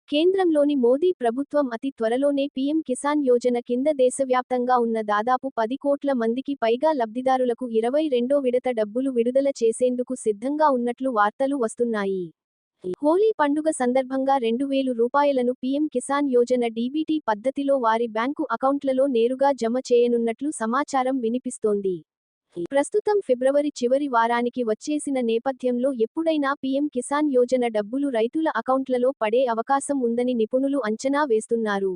కేంద్రంలోని మోదీ ప్రభుత్వం అతి త్వరలోనే పీఎం కిసాన్ యోజన కింద దేశవ్యాప్తంగా ఉన్న దాదాపు 10 కోట్ల మందికి పైగా లబ్ధిదారులకు 22వ విడత డబ్బులు విడుదల చేసేందుకు సిద్ధంగా ఉన్నట్లు వార్తలు వస్తున్నాయి. హోలీ పండుగ సందర్భంగా 2,000 రూపాయలను పీఎం కిసాన్ యోజన డీబీటీ పద్ధతిలో వారి బ్యాంకు అకౌంట్లలో నేరుగా జమ చేయనున్నట్లు సమాచారం వినిపిస్తోంది. ప్రస్తుతం ఫిబ్రవరి చివరి వారానికి వచ్చేసిన నేపథ్యంలో ఎప్పుడైనా పీఎం కిసాన్ యోజన డబ్బులు రైతుల అకౌంట్లలో పడే అవకాశం ఉందని నిపుణులు అంచనా వేస్తున్నారు.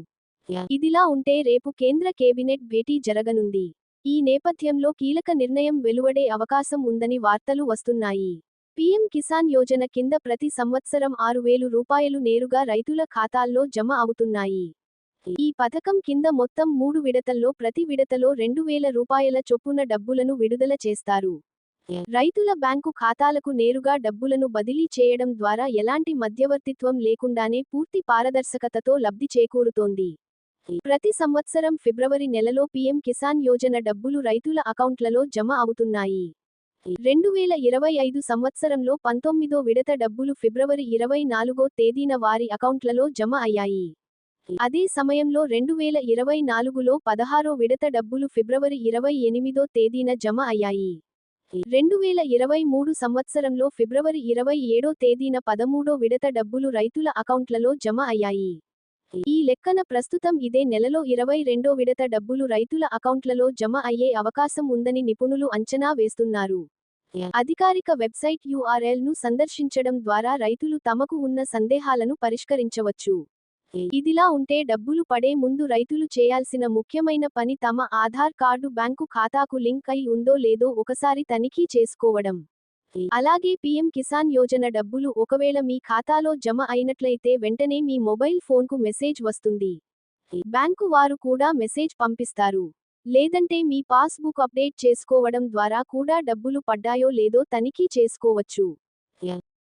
ఇదిలా ఉంటే రేపు కేంద్ర కేబినెట్ భేటీ జరగనుంది. ఈ నేపథ్యంలో కీలక నిర్ణయం వెలువడే అవకాశం ఉందని వార్తలు వస్తున్నాయి. పీఎం కిసాన్ యోజన కింద ప్రతి సంవత్సరం 6,000 రూపాయలు నేరుగా రైతుల ఖాతాల్లో జమ అవుతున్నాయి. ఈ పథకం కింద మొత్తం 3 విడతల్లో ప్రతి విడతలో 2,000 రూపాయల చొప్పున డబ్బులను విడుదల చేస్తారు. రైతుల బ్యాంకు ఖాతాలకు నేరుగా డబ్బులను బదిలీ చేయడం ద్వారా ఎలాంటి మధ్యవర్తిత్వం లేకుండానే పూర్తి పారదర్శకతతో లబ్ధి చేకూరుతోంది. ప్రతి సంవత్సరం ఫిబ్రవరి నెలలో పీఎం కిసాన్ యోజన డబ్బులు రైతుల అకౌంట్లలో జమ అవుతున్నాయి. 2025 సంవత్సరంలో 19వ విడత డబ్బులు ఫిబ్రవరి 24వ తేదీన వారి అకౌంట్లలో జమ అయ్యాయి. అదే సమయంలో 2024లో 16వ విడత డబ్బులు ఫిబ్రవరి 28వ తేదీన జమ అయ్యాయి. 2023 సంవత్సరంలో ఫిబ్రవరి 27వ తేదీన 13వ విడత డబ్బులు రైతుల అకౌంట్లలో జమ అయ్యాయి. ఈ లెక్కన ప్రస్తుతం ఇదే నెలలో 22వ విడత డబ్బులు రైతుల అకౌంట్లలో జమ అయ్యే అవకాశం ఉందని నిపుణులు అంచనా వేస్తున్నారు. అధికారిక వెబ్సైట్ URLను సందర్శించడం ద్వారా రైతులు తమకు ఉన్న సందేహాలను పరిష్కరించవచ్చు. ఇదిలా ఉంటే డబ్బులు పడే ముందు రైతులు చేయాల్సిన ముఖ్యమైన పని తమ ఆధార్ కార్డు బ్యాంకు ఖాతాకు లింక్ అయి ఉందో లేదో ఒకసారి తనిఖీ చేసుకోవడం. అలాగే పీఎం కిసాన్ యోజన డబ్బులు ఒకవేళ మీ ఖాతాలో జమ అయినట్లయితే వెంటనే మీ మొబైల్ ఫోన్కు మెసేజ్ వస్తుంది. బ్యాంకు వారు కూడా మెసేజ్ పంపిస్తారు. లేదంటే మీ పాస్బుక్ అప్డేట్ చేసుకోవడం ద్వారా కూడా డబ్బులు పడ్డాయో లేదో తనిఖీ చేసుకోవచ్చు.